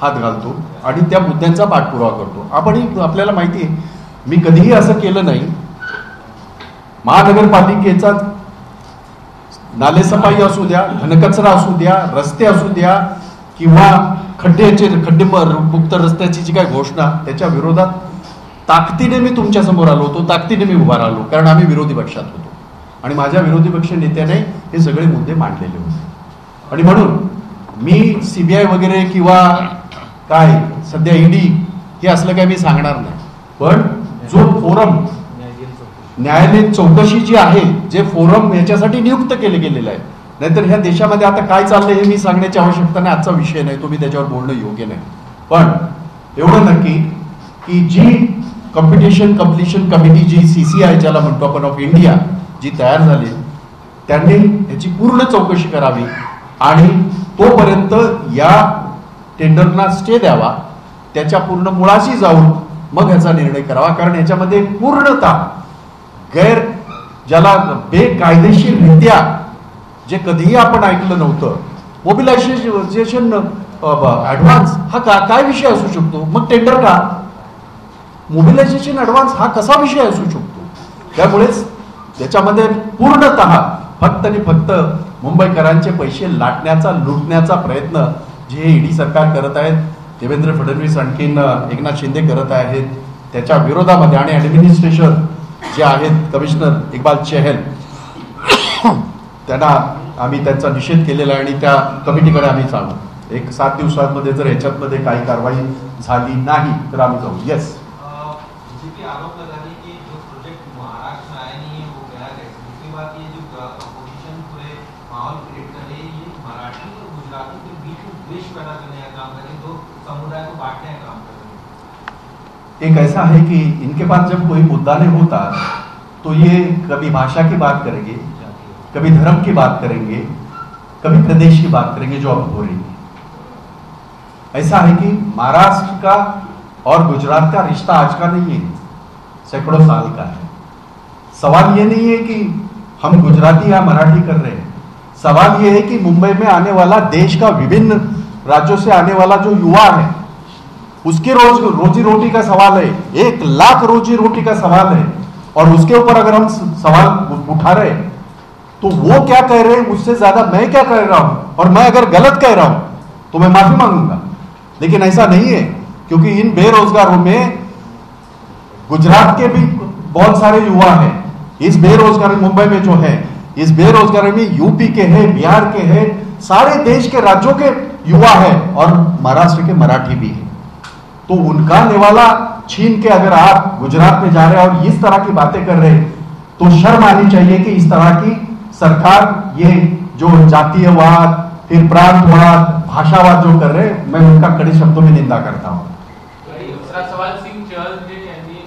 हात घालतो आणि त्या मुद्द्यांचा पाठपुरावा करतो। आपल्याला माहिती आहे मी कधीही असं केलं नाही, महानगरपालिकेचा नालेसफाई असू द्या, घनकचरा असू द्या, रस्ते असू द्या, किंवा खड्डे मुक्त रस्त्याची जी काय घोषणा, त्याच्या विरोधात ताकदीने मी तुमच्या समोर आलो होतो, ताकदीने मी उभा राहिलो, कारण आम्ही विरोधी पक्षात होतो आणि माझ्या विरोधी पक्ष नेत्याने हे सगळे मुद्दे मांडलेले होते। आणि म्हणून मी सीबीआय वगैरे किंवा काय सध्या ईडी हे असलं काय मी सांगणार नाही, पण जो फोरम न्यायालयीन चौकशी जी आहे, जे फोरम याच्यासाठी नियुक्त केले गेलेलं आहे, नाहीतर ह्या देशामध्ये आता काय चाललंय हे मी सांगण्याची आवश्यकता नाही, आजचा विषय नाही, तो मी त्याच्यावर बोलणं योग्य नाही। पण एवढं नक्की की जी कम्प्लिशन कमिटी, जी सीसीआय ज्याला म्हणतो आपण ऑफ इंडिया, जी तयार झाली, त्यांनी याची पूर्ण चौकशी करावी आणि तोपर्यंत या टेंडरना स्टे द्यावा, त्याच्या पूर्ण मुळाशी जाऊन मग याचा निर्णय करावा, कारण याच्यामध्ये पूर्णतः ज्याला बेकायदेशीररित्या, जे कधीही आपण ऐकलं नव्हतं, मोबिलायझेशन ऍडव्हान्स हा काय विषय असू शकतो, मग टेंडर का, मोबिलायझेशन ऍडव्हान्स हा कसा विषय असू शकतो। त्यामुळेच त्याच्यामध्ये पूर्णतः फक्त आणि फक्त मुंबईकरांचे पैसे लाटण्याचा, लुटण्याचा प्रयत्न जे ईडी सरकार करत आहेत, देवेंद्र फडणवीस आणखीन एकनाथ शिंदे करत आहेत, त्याच्या विरोधामध्ये, आणि ऍडमिनिस्ट्रेशन जे आहेत कमिशनर इक्बाल चहल, त्यांना आम्ही त्यांचा निषेध केलेला आहे आणि त्या कमिटीकडे आम्ही चालू, एक 7 दिवसांमध्ये जर ह्याच्यामध्ये काही कारवाई झाली नाही तर आम्ही जाऊ। येस, आरोप लगा रही कि जो प्रोजेक्ट महाराष्ट्र में आया नहीं है वो गया है। दूसरी बात ये जो अपोजिशन पूरे माहौल क्रिएट कर रही है, ये मराठी और का कि कोई बीच में द्वेष पैदा करने का काम करें, दो समुदाय को बांटने का काम करें? एक ऐसा है कि इनके पास जब कोई मुद्दा नहीं होता तो ये कभी भाषा की बात करेंगे, कभी धर्म की बात करेंगे, कभी प्रदेश की बात करेंगे, जो अब हो रही है। ऐसा है कि महाराष्ट्र का और गुजरात का रिश्ता आज का नहीं है, सैकड़ों साल का है। सवाल ये नहीं है कि हम गुजराती या मराठी कर रहे हैं, सवाल ये है कि मुंबई में आने वाला, देश का विभिन्न राज्यों से आने वाला जो युवा है, उसके रोजी रोटी का सवाल है, 1 लाख रोजी रोटी का सवाल है। और उसके ऊपर अगर हम सवाल उठा रहे तो वो क्या कह रहे हैं उससे ज्यादा मैं क्या कह रहा हूं, और मैं अगर गलत कह रहा हूं तो मैं माफी मांगूंगा। लेकिन ऐसा नहीं है, क्योंकि इन बेरोजगारों में गुजरात के भी बहुत सारे युवा हैं। इस बेरोजगारी मुंबई में जो है, इस बेरोजगारी में यूपी के हैं, बिहार के हैं, सारे देश के राज्यों के युवा है, और महाराष्ट्र के मराठी भी है। तो उनका निवाला छीन के अगर आप गुजरात में जा रहे हैं और इस तरह की बातें कर रहे हैं तो शर्म आनी चाहिए कि इस तरह की सरकार ये जो जातीयवाद, फिर प्रांतवाद, भाषावाद जो कर रहे हैं, मैं उनका कड़े शब्दों में निंदा करता हूं। दुसरा सवाल, सिंग चहल जे यांनी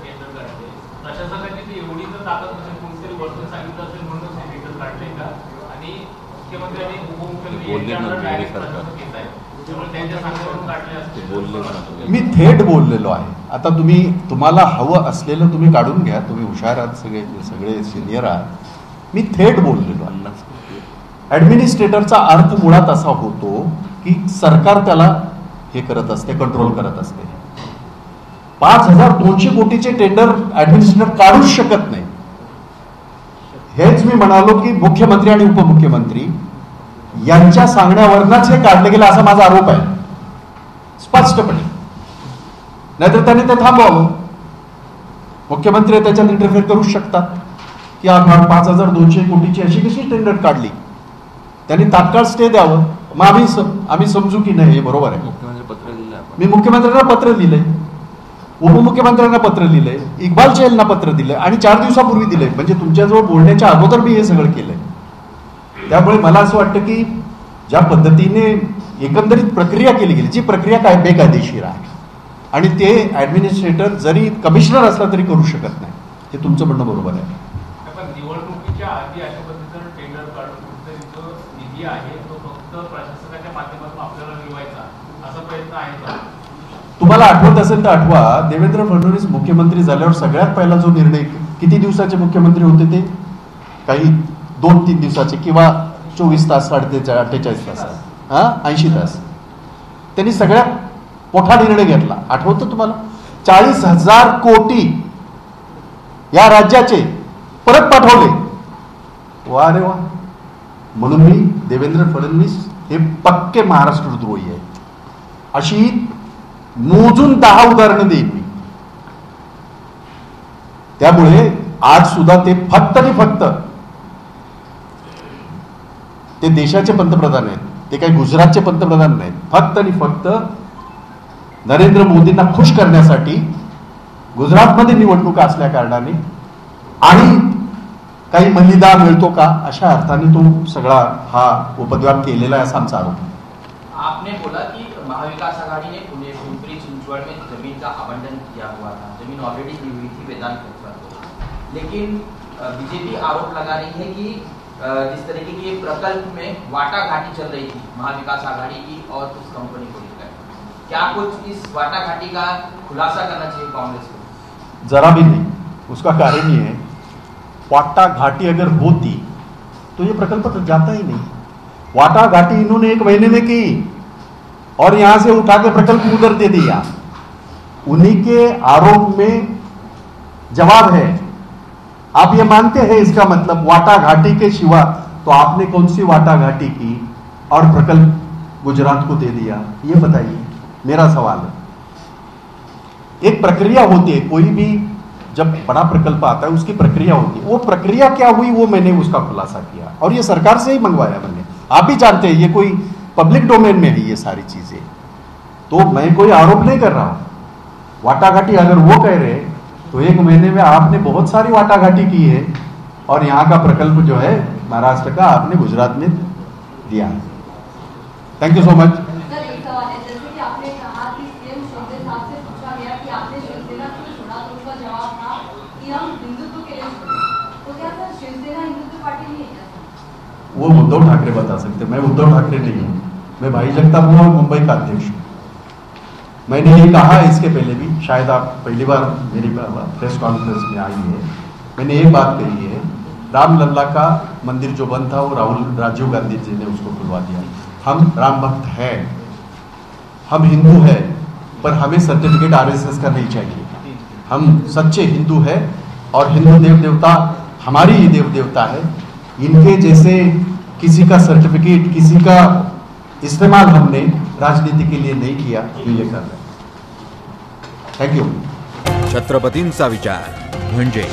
टेंडर काढले, प्रशासनाची ती एवढी तर ताकद नसेल, कोणतरी वरतून सांगितलं असेल म्हणून ते टेंडर काढले का? आणि मुख्यमंत्र्यांनी उपमुख्यमंत्री यांच्यावर डायरेक्ट प्रशासक येत आहे, त्यामुळे त्यांच्या सांगण्यावरून काढले असते. मी थेट बोललेलो आहे. आता तुम्हाला हवं असलेलं तुम्ही काढून घ्या, तुम्ही हुशार आहात, सगळे सिनियर आहात. मी थेट बोललेलो आहे. ऍडमिनिस्ट्रेटरचा अर्थ मुळात असा होतो की सरकार त्याला हे करत असते, कंट्रोल करत असते. 5200 कोटीचे टेंडर ऍडमिनिस्ट्रेटर काढूच शकत नाही. हेच मी म्हणालो की मुख्यमंत्री आणि उपमुख्यमंत्री यांच्या सांगण्यावरच हे काढले गेले असा माझा आरोप आहे स्पष्टपणे. नाहीतर त्यांनी ते थांबवावं. मुख्यमंत्री त्याच्यात इंटरफेअर करू शकतात की 5200 कोटीची अशी कशी टेंडर काढली, त्यांनी तात्काळ स्टे द्यावं. मग आम्ही समजू की नाही हे बरोबर आहे. मी मुख्यमंत्र्यांना पत्र लिहिलंय, उपमुख्यमंत्र्यांना पत्र लिहिलंय, इक्बाल चहलना पत्र दिलंय आणि 4 दिवसापूर्वी दिलंय. म्हणजे तुमच्याजवळ बोलण्याच्या अगोदर मी हे सगळं केलंय. त्यामुळे मला असं वाटतं की ज्या पद्धतीने एकंदरीत प्रक्रिया केली गेली, जी प्रक्रिया काय बेकायदेशीर आहे आणि ते ऍडमिनिस्ट्रेटर जरी कमिशनर असला तरी करू शकत नाही, हे तुमचं म्हणणं बरोबर आहे. निवडणुकीच्या आधी अशा पद्धतीनं टेंडर काढून जो निधी आहे तो फक्त प्रशासनाच्या माध्यमातून आपल्याला मिळवायचा असा प्रयत्न आहे का? तुम्हाला आठवत असेल तर आठवा, देवेंद्र फडणवीस मुख्यमंत्री झाल्यावर सगळ्यात पहिला जो निर्णय, किती दिवसाचे मुख्यमंत्री होते ते, काही 2-3 दिवसाचे किंवा 24 तास, 48 तास, 80 तास, त्यांनी सगळ्यात मोठा निर्णय घेतला. आठवतं तुम्हाला? 40,000 कोटी या राज्याचे परत पाठवले. वा रे वा. म्हणून मी देवेंद्र फडणवीस हे पक्के महाराष्ट्रद्रोही आहेत. अशी मोजून 10 उदाहरणं देईन मी. त्यामुळे आज सुद्धा ते फक्त आणि फक्त ते देशाचे पंतप्रधान आहेत, ते काही गुजरातचे पंतप्रधान नाहीत. फक्त आणि फक्त नरेंद्र मोदींना खुश करण्यासाठी गुजरातमध्ये निवडणुका असल्या कारणाने आणि काही मलिदा मिळतो का अशा अर्थाने तो सगळा हा उपद्व्याप केलेला आहे असा आमचा आरोप. आपने बोला कि महाविकास आघाड़ी ने पुणे पिंपरी चिंचवड़ में जमीन का आवंटन किया हुआ था, जमीन ऑलरेडी दी हुई थी वेदांत परिसर को, लेकिन बीजेपी आरोप लगा रही है कि जिस तरीके के प्रकल्प में वाटाघाटी चल रही थी महाविकास आघाड़ी की और उस कंपनी को लेकर, क्या कुछ इस वाटाघाटी का खुलासा करना चाहिए कांग्रेस को? जरा भी नहीं. उसका कारण ये है, वाटाघाटी अगर होती तो ये प्रकल्प तो जाता ही नहीं. वाटाघाटी इन्होंने 1 महीने में की और यहां से उठा के प्रकल्प उधर दे दिया. उन्हीं के आरोप में जवाब है. आप ये मानते हैं इसका मतलब वाटाघाटी के सिवा तो आपने कौन सी वाटाघाटी की और प्रकल्प गुजरात को दे दिया, ये बताइए. मेरा सवाल है. एक प्रक्रिया होती है, कोई भी जब बड़ा प्रकल्प आता है उसकी प्रक्रिया होती है. वो प्रक्रिया क्या हुई वो मैंने उसका खुलासा किया और ये सरकार से ही मंगवाया मैंने. आप भी जानते हैं ये कोई पब्लिक डोमेन में है ये सारी चीजें, तो मैं कोई आरोप नहीं कर रहा हूं. वाटाघाटी अगर वो कह रहे तो 1 महीने में आपने बहुत सारी वाटाघाटी की है और यहाँ का प्रकल्प जो है महाराष्ट्र का आपने गुजरात में दिया है. Thank you so much. Sir एक सवाल है, जैसे कि आपने कहा कि सीएम शिंदे साहब से पूछा गया कि आपने शिवसेना क्यों छोड़ा, तो उसका जवाब था कि हम हिंदुत्व के लिए छोड़े। तो क्या सर शिवसेना हिंदुत्व पार्टी नहीं है क्या सर? वो उद्धव ठाकरे बता सकते, मैं उद्धव ठाकरे नहीं हूँ, मैं भाई जगताप हूँ और मुंबई का अध्यक्ष हूँ। मैंने ये कहा इसके पहले भी, शायद आप पहली बार मेरी प्रेस कॉन्फ्रेंस में आई है, मैंने एक बात कही है, रामलला का मंदिर जो बंद था वो राजीव गांधी जी ने उसको खुलवा दिया। हम राम भक्त हैं, हम हिंदू हैं, पर हमें सर्टिफिकेट आरएसएस का नहीं चाहिए। हम सच्चे हिंदू हैं और हिंदू देव देवता हमारी ही देव देवता है। इनके जैसे किसी का सर्टिफिकेट, किसी का इस्तेमाल हमने राजनीति के लिए नहीं किया, जो ये कर रहे हैं। Thank you. छत्रपतींचा विचार म्हणजे